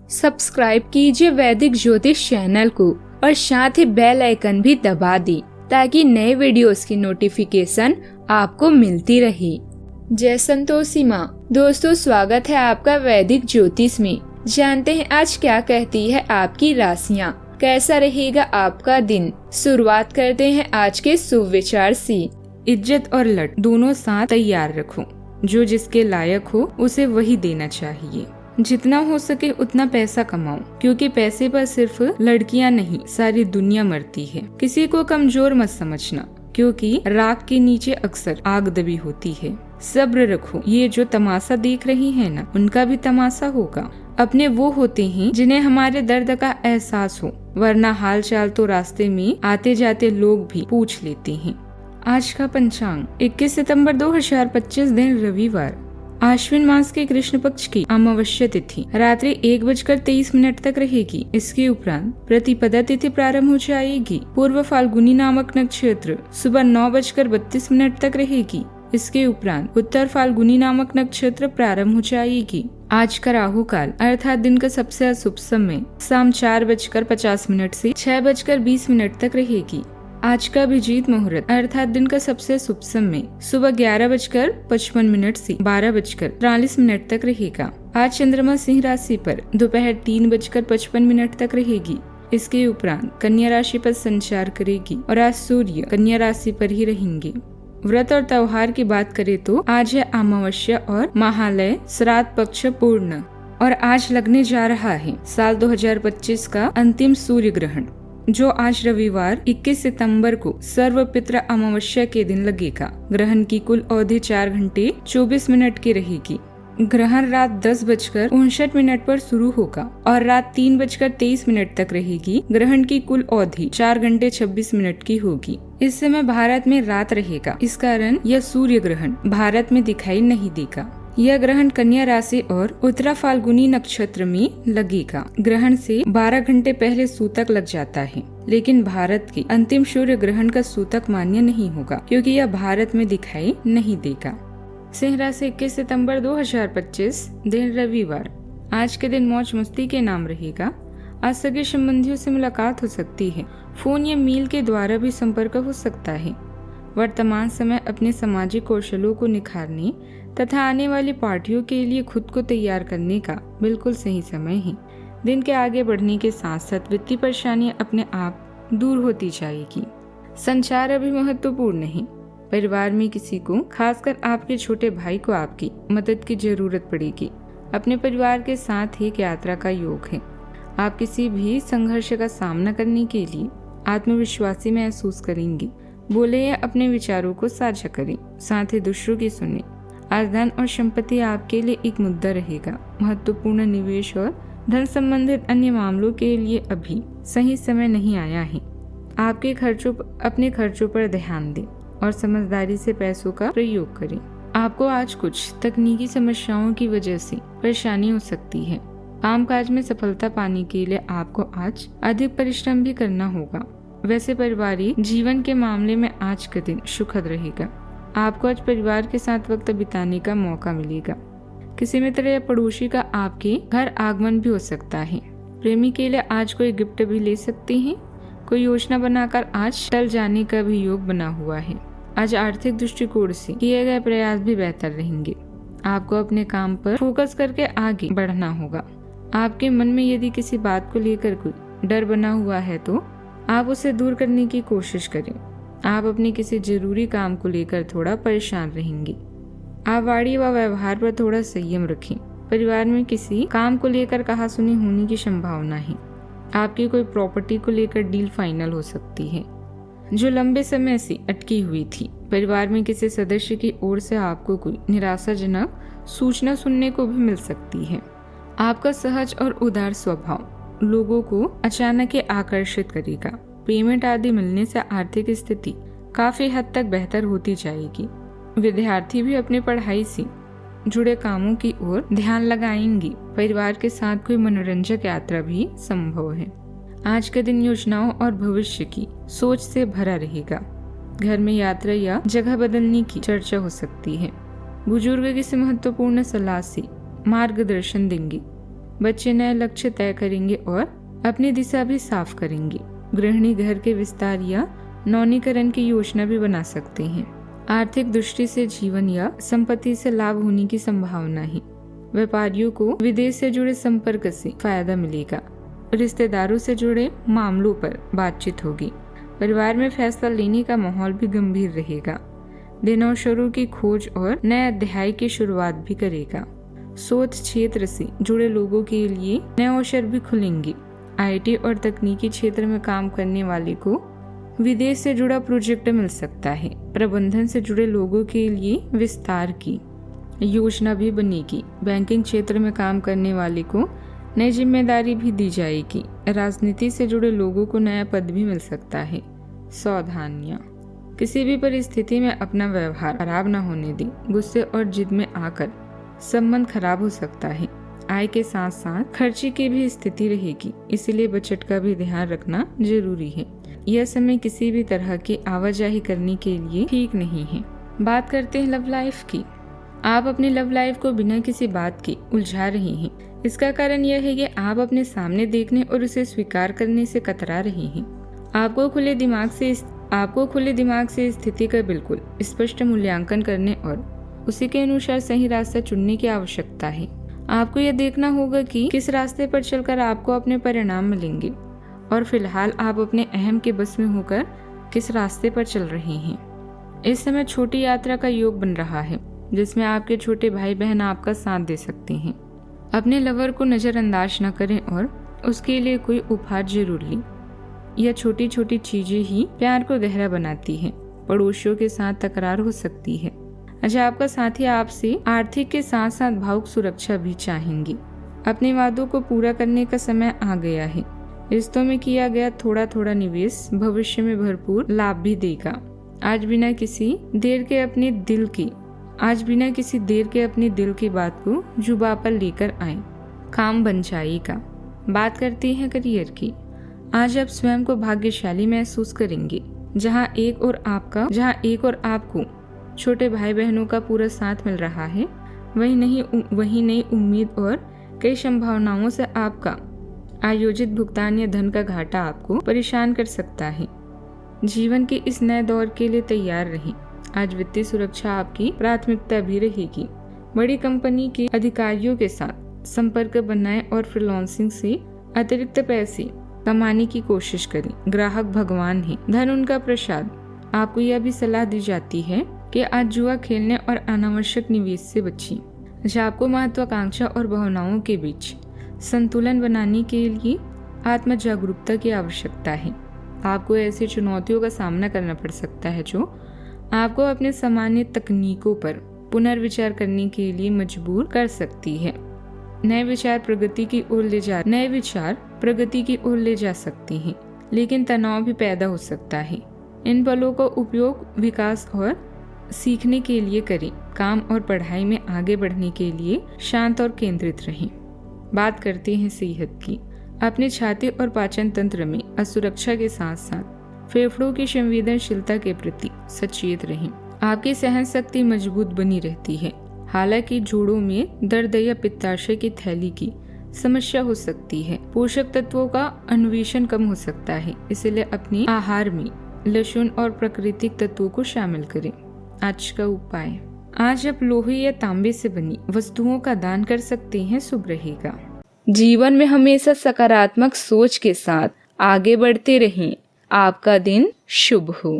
Subscribe कीजिए वैदिक ज्योतिष चैनल को और साथ ही बेल आइकन भी दबा दी ताकि नए वीडियोस की नोटिफिकेशन आपको मिलती रहे। जय संतोषी माँ। दोस्तों, स्वागत है आपका वैदिक ज्योतिष में। जानते हैं आज क्या कहती है आपकी राशियाँ, कैसा रहेगा आपका दिन। शुरुआत करते हैं आज के शुभ विचार से। इज्जत और लट दोनों साथ तैयार रखो। जो जिसके लायक हो उसे वही देना चाहिए। जितना हो सके उतना पैसा कमाओ, क्योंकि पैसे पर सिर्फ लड़कियां नहीं सारी दुनिया मरती है। किसी को कमजोर मत समझना, क्योंकि राख के नीचे अक्सर आग दबी होती है। सब्र रखो, ये जो तमाशा देख रही है ना, उनका भी तमाशा होगा। अपने वो होते हैं जिन्हें हमारे दर्द का एहसास हो, वरना हाल चाल तो रास्ते में आते जाते लोग भी पूछ लेते हैं। आज का पंचांग 21 सितंबर 2025 दिन रविवार, आश्विन मास के कृष्ण पक्ष की अमावस्या तिथि रात्रि 1:23 तक रहेगी। इसके उपरांत प्रतिपदा तिथि प्रारंभ हो जाएगी। पूर्व फाल्गुनी नामक नक्षत्र सुबह 9:32 तक रहेगी। इसके उपरांत उत्तर फाल्गुनी नामक नक्षत्र प्रारंभ हो जाएगी। आज का राहु काल अर्थात दिन का सबसे अशुभ समय शाम 4:50 से 6:20 तक रहेगी। आज का अभिजीत मुहूर्त अर्थात दिन का सबसे शुभ समय सुबह 11:55 से 12:43 तक रहेगा। आज चंद्रमा सिंह राशि पर दोपहर 3:55 तक रहेगी। इसके उपरांत कन्या राशि पर संचार करेगी और आज सूर्य कन्या राशि पर ही रहेंगे। व्रत और त्योहार की बात करें तो आज है अमावस्या और महालय श्राद्ध पक्ष पूर्ण, और आज लगने जा रहा है साल 2025 का अंतिम सूर्य ग्रहण, जो आज रविवार 21 सितंबर को सर्वपित्र अमावस्या के दिन लगेगा। ग्रहण की कुल अवधि 4 घंटे 24 मिनट की रहेगी। ग्रहण रात 10:59 पर शुरू होगा और रात 3:23 तक रहेगी। ग्रहण की कुल अवधि 4 घंटे 26 मिनट की होगी। इस समय भारत में रात रहेगा, इस कारण यह सूर्य ग्रहण भारत में दिखाई नहीं देगा। यह ग्रहण कन्या राशि और उत्तरा फाल्गुनी नक्षत्र में लगेगा। ग्रहण से 12 घंटे पहले सूतक लग जाता है, लेकिन भारत के अंतिम सूर्य ग्रहण का सूतक मान्य नहीं होगा, क्योंकि यह भारत में दिखाई नहीं देगा। सिंह राशि 21 सितंबर 2025 दिन रविवार, आज के दिन मौज मस्ती के नाम रहेगा। आज सगे संबंधियों से मुलाकात हो सकती है। फोन या मेल के द्वारा भी संपर्क हो सकता है। वर्तमान समय अपने सामाजिक कौशलों को निखारने तथा आने वाली पार्टियों के लिए खुद को तैयार करने का बिल्कुल सही समय है। दिन के आगे बढ़ने के साथ साथ वित्तीय परेशानियां अपने आप दूर होती जाएगी। संचार अभी महत्वपूर्ण है। परिवार में किसी को, खासकर आपके छोटे भाई को आपकी मदद की जरूरत पड़ेगी। अपने परिवार के साथ एक यात्रा का योग है। आप किसी भी संघर्ष का सामना करने के लिए आत्मविश्वासी महसूस करेंगे। बोले या अपने विचारों को साझा करें, साथ ही दूसरों की सुने। आज धन और संपत्ति आपके लिए एक मुद्दा रहेगा। महत्वपूर्ण निवेश और धन संबंधित अन्य मामलों के लिए अभी सही समय नहीं आया है। आपके अपने खर्चों पर ध्यान दें और समझदारी से पैसों का प्रयोग करें। आपको आज कुछ तकनीकी समस्याओं की वजह से परेशानी हो सकती है। कामकाज में सफलता पाने के लिए आपको आज अधिक परिश्रम भी करना होगा। वैसे पारिवारिक जीवन के मामले में आज का दिन सुखद रहेगा। आपको आज परिवार के साथ वक्त बिताने का मौका मिलेगा। किसी मित्र या पड़ोसी का आपके घर आगमन भी हो सकता है। प्रेमी के लिए आज कोई गिफ्ट भी ले सकते हैं। कोई योजना बनाकर आज टल जाने का भी योग बना हुआ है। आज आर्थिक दृष्टिकोण से किए गए प्रयास भी बेहतर रहेंगे। आपको अपने काम पर फोकस करके आगे बढ़ना होगा। आपके मन में यदि किसी बात को लेकर कोई डर बना हुआ है तो आप उसे दूर करने की कोशिश करें। आप अपने किसी जरूरी काम को लेकर थोड़ा परेशान रहेंगे। आप वाणी व व्यवहार पर थोड़ा संयम रखें। परिवार में किसी काम को लेकर कहासुनी होने की संभावना है। आपकी कोई प्रॉपर्टी को लेकर डील फाइनल हो सकती है, जो लंबे समय से अटकी हुई थी। परिवार में किसी सदस्य की ओर से आपको कोई निराशाजनक सूचना सुनने को भी मिल सकती है। आपका सहज और उदार स्वभाव लोगों को अचानक ही आकर्षित करेगा। पेमेंट आदि मिलने से आर्थिक स्थिति काफी हद तक बेहतर होती जाएगी। विद्यार्थी भी अपनी पढ़ाई से जुड़े कामों की ओर ध्यान लगाएंगे। परिवार के साथ कोई मनोरंजक यात्रा भी संभव है। आज का दिन योजनाओं और भविष्य की सोच से भरा रहेगा। घर में यात्रा या जगह बदलने की चर्चा हो सकती है। बुजुर्ग किसी महत्वपूर्ण सलाह से मार्गदर्शन देंगे। बच्चे नए लक्ष्य तय करेंगे और अपनी दिशा भी साफ करेंगे। गृहिणी घर के विस्तार या नवीनीकरण की योजना भी बना सकते हैं। आर्थिक दृष्टि से जीवन या संपत्ति से लाभ होने की संभावना है। व्यापारियों को विदेश से जुड़े संपर्क से फायदा मिलेगा। रिश्तेदारों से जुड़े मामलों पर बातचीत होगी। परिवार में फैसला लेने का माहौल भी गंभीर रहेगा। दिन अवसरों की खोज और नए अध्याय की शुरुआत भी करेगा। शोध क्षेत्र से जुड़े लोगों के लिए नए अवसर भी खुलेंगे। आईटी और तकनीकी क्षेत्र में काम करने वाले को विदेश से जुड़ा प्रोजेक्ट मिल सकता है। प्रबंधन से जुड़े लोगों के लिए विस्तार की योजना भी बनेगी। बैंकिंग क्षेत्र में काम करने वाले को नई जिम्मेदारी भी दी जाएगी। राजनीति से जुड़े लोगों को नया पद भी मिल सकता है। सावधानियां, किसी भी परिस्थिति में अपना व्यवहार खराब न होने दें। गुस्से और जिद में आकर संबंध खराब हो सकता है। आय के साथ साथ खर्चे की भी स्थिति रहेगी, इसलिए बजट का भी ध्यान रखना जरूरी है। यह समय किसी भी तरह की आवाजाही करने के लिए ठीक नहीं है। बात करते हैं लव लाइफ की। आप अपने लव लाइफ को बिना किसी बात के उलझा रहे हैं। इसका कारण यह है कि आप अपने सामने देखने और उसे स्वीकार करने से कतरा रहे हैं। आपको खुले दिमाग से स्थिति का बिल्कुल स्पष्ट मूल्यांकन करने और उसी के अनुसार सही रास्ता चुनने की आवश्यकता है। आपको यह देखना होगा कि किस रास्ते पर चलकर आपको अपने परिणाम मिलेंगे और फिलहाल आप अपने अहम के बस में होकर किस रास्ते पर चल रहे हैं। इस समय छोटी यात्रा का योग बन रहा है, जिसमें आपके छोटे भाई बहन आपका साथ दे सकते हैं। अपने लवर को नजरअंदाज न करें और उसके लिए कोई उपहार जरूर लें। यह छोटी छोटी चीजें ही प्यार को गहरा बनाती हैं। पड़ोसियों के साथ तकरार हो सकती है। अच्छा, आपका साथी आपसे आर्थिक के साथ साथ भावुक सुरक्षा भी चाहेंगे। अपने वादों को पूरा करने का समय आ गया है। रिश्तों में किया गया थोड़ा थोड़ा निवेश भविष्य में भरपूर लाभ भी देगा। आज बिना किसी देर के अपने दिल की बात को जुबां पर लेकर आए, काम बन जाएगा। बात करते हैं करियर की। आज आप स्वयं को भाग्यशाली महसूस करेंगे। जहां एक और आपको छोटे भाई बहनों का पूरा साथ मिल रहा है, वही नई उम्मीद और कई संभावनाओं से आपका आयोजित भुगतान या धन का घाटा आपको परेशान कर सकता है। जीवन के इस नए दौर के लिए तैयार रहें। आज वित्तीय सुरक्षा आपकी प्राथमिकता भी रहेगी। बड़ी कंपनी के अधिकारियों के साथ संपर्क बनाएं और फ्रीलांसिंग से अतिरिक्त पैसे कमाने की कोशिश करें। ग्राहक भगवान है, धन उनका प्रसाद। आपको यह भी सलाह दी जाती है कि आज जुआ खेलने और अनावश्यक निवेश से बचें। आपको महत्वाकांक्षा और भावनाओं के बीच संतुलन बनाने के लिए आत्म जागरूकता की आवश्यकता है। आपको ऐसी चुनौतियों का सामना करना पड़ सकता है जो आपको अपने सामान्य तकनीकों पर पुनर्विचार करने के लिए मजबूर कर सकती है। नए विचार प्रगति की ओर ले जा सकते हैं, लेकिन तनाव भी पैदा हो सकता है। इन पलों का उपयोग विकास और सीखने के लिए करें। काम और पढ़ाई में आगे बढ़ने के लिए शांत और केंद्रित रहें। बात करते हैं सेहत की। अपने छाती और पाचन तंत्र में असुरक्षा के साथ साथ फेफड़ों की संवेदनशीलता के प्रति सचेत रहें। आपकी सहन शक्ति मजबूत बनी रहती है। हालांकि जोड़ों में दर्द या पित्ताशय की थैली की समस्या हो सकती है। पोषक तत्वों का अन्वेषण कम हो सकता है, इसलिए अपने आहार में लहसुन और प्राकृतिक तत्वों को शामिल करें। आज का उपाय। आज आप लोहे या तांबे से बनी वस्तुओं का दान कर सकते हैं, शुभ रहेगा। जीवन में हमेशा सकारात्मक सोच के साथ आगे बढ़ते रहें। आपका दिन शुभ हो।